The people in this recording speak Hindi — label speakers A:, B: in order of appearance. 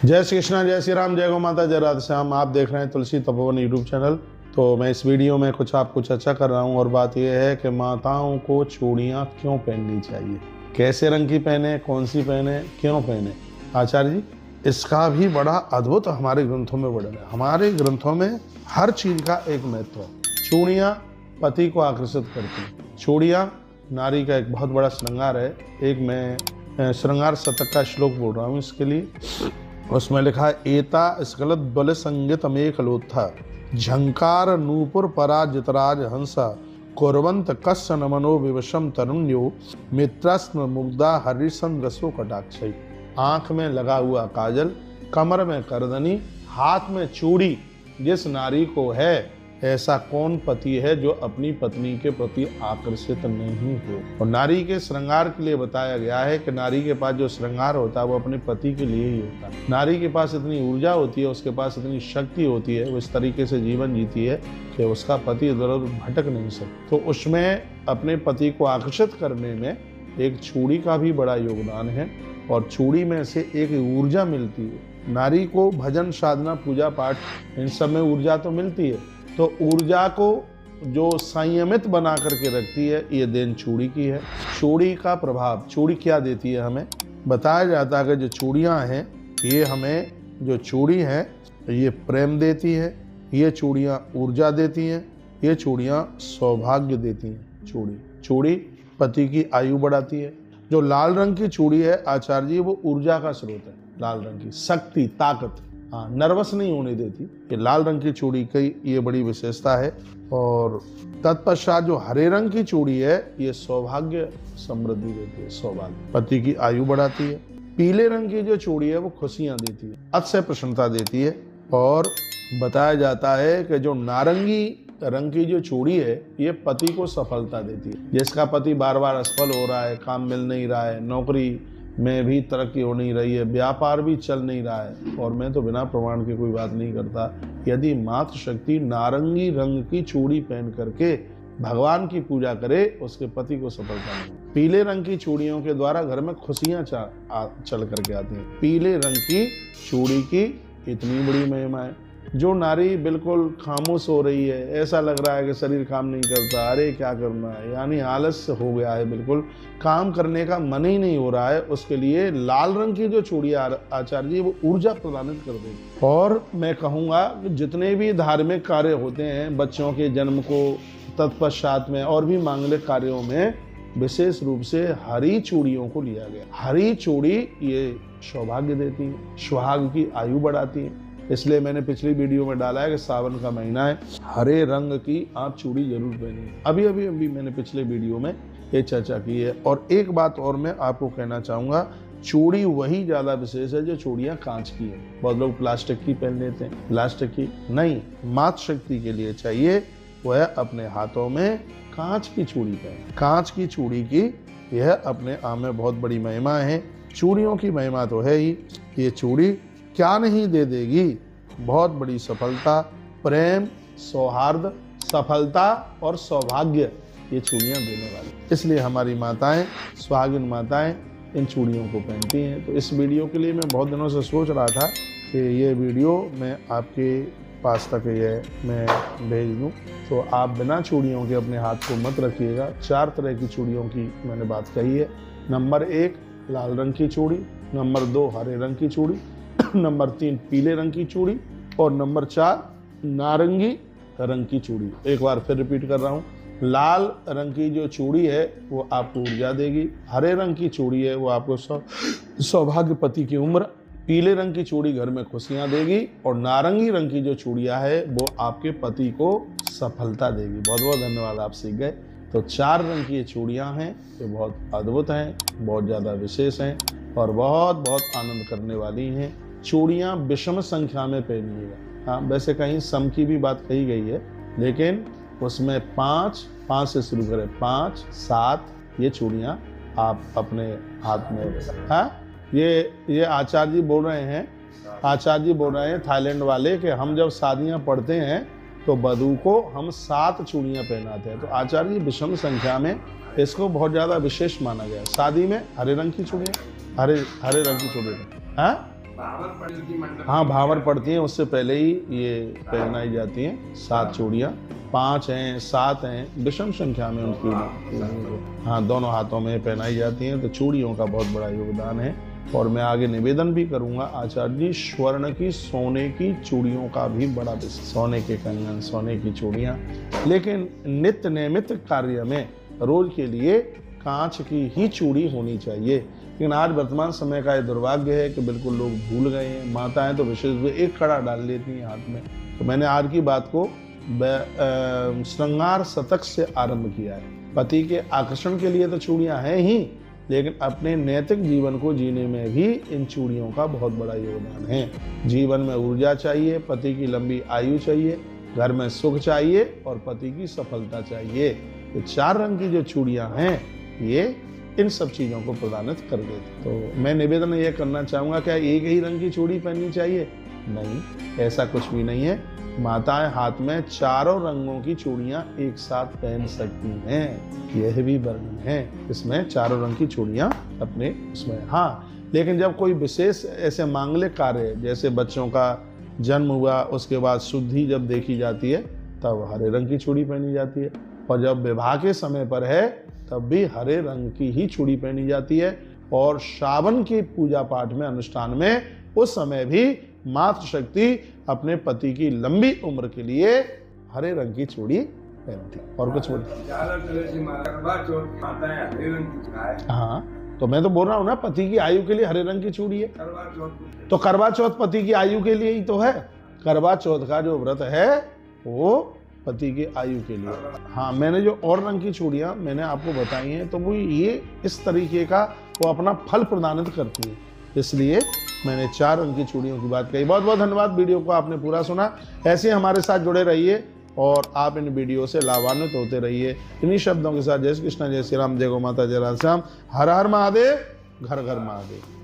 A: जय श्री कृष्णा, जय श्री राम, जय गौ माता, जय राधे श्याम। आप देख रहे हैं तुलसी तपोवन यूट्यूब चैनल। तो मैं इस वीडियो में कुछ आपको चर्चा कर रहा हूं और बात यह है कि माताओं को चूड़ियां क्यों पहननी चाहिए, कैसे रंग की पहने, कौन सी पहने, क्यों पहने। आचार्य जी, इसका भी बड़ा अद्भुत हमारे ग्रंथों में वर्णन है। हमारे ग्रंथों में हर चीज का एक महत्व है। चूड़ियां पति को आकर्षित करती हैं। चूड़ियां नारी का एक बहुत बड़ा श्रृंगार है। एक मैं श्रृंगार शतक का श्लोक बोल रहा हूँ इसके लिए। उसमें लिखा है, एता स्खलत बल संगीत में खलोत्था झंकार नूपुर पराजितराज हंसा कुर्वंत कस्य नमनो विवशम तरुण्यो मित्रस्न मुग्धा हरिशन रसो कटाक्षई। आंख में लगा हुआ काजल, कमर में करदनी, हाथ में चूड़ी जिस नारी को है, ऐसा कौन पति है जो अपनी पत्नी के प्रति आकर्षित नहीं हो। और नारी के श्रृंगार के लिए बताया गया है कि नारी के पास जो श्रृंगार होता है वो अपने पति के लिए ही होता है। नारी के पास इतनी ऊर्जा होती है, उसके पास इतनी शक्ति होती है, वो इस तरीके से जीवन जीती है कि उसका पति इधर उधर भटक नहीं सकता। तो उसमें अपने पति को आकर्षित करने में एक चूड़ी का भी बड़ा योगदान है। और चूड़ी में से एक ऊर्जा मिलती है नारी को। भजन, साधना, पूजा पाठ, इन सब में ऊर्जा तो मिलती है। तो ऊर्जा को जो संयमित बना करके रखती है, ये देन चूड़ी की है। चूड़ी का प्रभाव, चूड़ी क्या देती है हमें बताया जाता है कि जो चूड़ियां हैं, ये हमें, जो चूड़ी है ये प्रेम देती है, ये चूड़ियां ऊर्जा देती हैं, ये चूड़ियां सौभाग्य देती हैं। चूड़ी पति की आयु बढ़ाती है। जो लाल रंग की चूड़ी है आचार्य जी, वो ऊर्जा का स्रोत है। लाल रंग की शक्ति, ताकत, हाँ, नर्वस नहीं होने देती। ये लाल रंग की चूड़ी की ये बड़ी विशेषता है। और तत्पश्चात जो हरे रंग की चूड़ी है, ये सौभाग्य समृद्धि देती है, सौभाग्य, पति की आयु बढ़ाती है। पीले रंग की जो चूड़ी है वो खुशियां देती है, अतिशय प्रसन्नता देती है। और बताया जाता है कि जो नारंगी रंग की जो चूड़ी है, ये पति को सफलता देती है। जिसका पति बार बार असफल हो रहा है, काम मिल नहीं रहा है, नौकरी में भी तरक्की हो नहीं रही है, व्यापार भी चल नहीं रहा है, और मैं तो बिना प्रमाण के कोई बात नहीं करता, यदि मातृशक्ति नारंगी रंग की चूड़ी पहन करके भगवान की पूजा करे, उसके पति को सफलता मिले। पीले रंग की चूड़ियों के द्वारा घर में खुशियां चल करके आती हैं। पीले रंग की चूड़ी की इतनी बड़ी महिमा है। जो नारी बिल्कुल खामोश हो रही है, ऐसा लग रहा है कि शरीर काम नहीं करता, अरे क्या करना है, यानी आलस्य हो गया है, बिल्कुल काम करने का मन ही नहीं हो रहा है, उसके लिए लाल रंग की जो चूड़ी आचार्य जी, वो ऊर्जा प्रदानित कर देगी। और मैं कहूँगा कि जितने भी धार्मिक कार्य होते हैं, बच्चों के जन्म को तत्पश्चात में और भी मांगलिक कार्यों में, विशेष रूप से हरी चूड़ियों को लिया गया। हरी चूड़ी ये सौभाग्य देती है, सुहाग की आयु बढ़ाती है। इसलिए मैंने पिछली वीडियो में डाला है कि सावन का महीना है, हरे रंग की आप चूड़ी जरूर पहनिए। अभी मैंने पिछले वीडियो में ये चर्चा की है। और एक बात और मैं आपको कहना चाहूँगा, चूड़ी वही ज़्यादा विशेष है जो चूड़ियाँ कांच की हैं। बहुत लोग प्लास्टिक की पहन लेते हैं, प्लास्टिक की नहीं, मातृशक्ति के लिए चाहिए वह अपने हाथों में कांच की चूड़ी पहने। कांच की चूड़ी की यह अपने आप में बहुत बड़ी महिमा है। चूड़ियों की महिमा तो है ही। ये चूड़ी क्या नहीं दे देगी, बहुत बड़ी सफलता, प्रेम, सौहार्द, सफलता और सौभाग्य, ये चूड़ियां देने वाली। इसलिए हमारी माताएं, सुहागिन माताएं इन चूड़ियों को पहनती हैं। तो इस वीडियो के लिए मैं बहुत दिनों से सोच रहा था कि ये वीडियो मैं आपके पास तक ये मैं भेज दूं। तो आप बिना चूड़ियों के अपने हाथ को मत रखिएगा। 4 तरह की चूड़ियों की मैंने बात कही है। नंबर 1 लाल रंग की चूड़ी, नंबर 2 हरे रंग की चूड़ी, नंबर 3 पीले रंग की चूड़ी, और नंबर 4 नारंगी रंग की चूड़ी। एक बार फिर रिपीट कर रहा हूँ, लाल रंग की जो चूड़ी है वो आपको ऊर्जा देगी, हरे रंग की चूड़ी है वो आपको सौभाग्य, पति की उम्र, पीले रंग की चूड़ी घर में खुशियां देगी, और नारंगी रंग की जो चूड़ियां है वो आपके पति को सफलता देगी। बहुत बहुत धन्यवाद, आप सीख गए। तो 4 रंग की ये चूड़ियां हैं, ये बहुत अद्भुत हैं, बहुत ज़्यादा विशेष हैं और बहुत बहुत आनंद करने वाली हैं। चूड़ियाँ विषम संख्या में पहनिएगा। हाँ, वैसे कहीं सम की भी बात कही गई है, लेकिन उसमें 5 से शुरू करें, 5, 7 ये चूड़ियाँ आप अपने हाथ में। हाँ, ये आचार्य जी बोल रहे हैं थाईलैंड वाले कि हम जब शादियाँ पढ़ते हैं तो वधू को हम 7 चूड़ियाँ पहनाते हैं। तो आचार्य जी विषम संख्या में इसको बहुत ज़्यादा विशेष माना गया। शादी में हरे रंग की चूड़ियाँ, हरे रंग की चूड़ियाँ, हाँ
B: भावर पड़ती मंडप।
A: हाँ, भावर पड़ती हैं, उससे पहले ही ये पहनाई जाती हैं 7 चूड़ियाँ। 5 हैं, 7 हैं, विषम संख्या में उनकी हाँ दोनों हाथों में पहनाई जाती हैं। तो चूड़ियों का बहुत बड़ा योगदान है। और मैं आगे निवेदन भी करूंगा आचार्य जी, स्वर्ण की सोने की चूड़ियों का भी बड़ा विशेष, सोने के कंगन, सोने की चूड़ियाँ, लेकिन नित्य नियमित कार्य में रोज के लिए कांच की ही चूड़ी होनी चाहिए। लेकिन आज वर्तमान समय का ये दुर्भाग्य है कि बिल्कुल लोग भूल गए हैं। माताएं तो विशेष रूप से एक कड़ा डाल लेती हैं हाथ में। तो मैंने आज की बात को श्रृंगार शतक से आरंभ किया है। पति के आकर्षण के लिए तो चूड़ियां हैं ही, लेकिन अपने नैतिक जीवन को जीने में भी इन चूड़ियों का बहुत बड़ा योगदान है। जीवन में ऊर्जा चाहिए, पति की लंबी आयु चाहिए, घर में सुख चाहिए और पति की सफलता चाहिए। ये 4 रंग की जो चूड़ियां हैं ये इन सब चीजों को प्रदानित कर देती। तो मैं निवेदन ये करना चाहूंगा, क्या एक ही रंग की चूड़ी पहननी चाहिए? नहीं, ऐसा कुछ भी नहीं है। माताएं हाथ में 4 रंगों की चूड़ियां एक साथ पहन सकती हैं। यह भी वर्णन है इसमें 4 रंग की चूड़ियां अपने उसमें। हाँ, लेकिन जब कोई विशेष ऐसे मांगलिक कार्य, जैसे बच्चों का जन्म हुआ, उसके बाद शुद्धि जब देखी जाती है तब हरे रंग की चूड़ी पहनी जाती है। और जब विवाह के समय पर है तब भी हरे रंग की ही चूड़ी पहनी जाती है। और श्रावण की पूजा पाठ में, अनुष्ठान में, उस समय भी मातृशक्ति अपने पति की लंबी उम्र के लिए हरे रंग की चूड़ी पहनती। और कुछ बोलती? हाँ, तो मैं तो बोल रहा हूँ ना, पति की आयु के लिए हरे रंग की चूड़ी है। तो करवा चौथ पति की आयु के लिए ही तो है। करवा चौथ का जो व्रत है वो पति की आयु के लिए। हाँ, मैंने जो और रंग की चूड़ियां मैंने आपको बताई हैं, तो वो ये इस तरीके का वो अपना फल प्रदानित करती है, इसलिए मैंने 4 रंग की चूड़ियों की बात कही। बहुत बहुत धन्यवाद, वीडियो को आपने पूरा सुना। ऐसे हमारे साथ जुड़े रहिए और आप इन वीडियो से लाभान्वित होते रहिए। इन्हीं शब्दों के साथ जय श्री कृष्ण, जय श्री राम, जय गौ माता, जय राधे श्याम, हर हर महादेव, घर घर महादेव।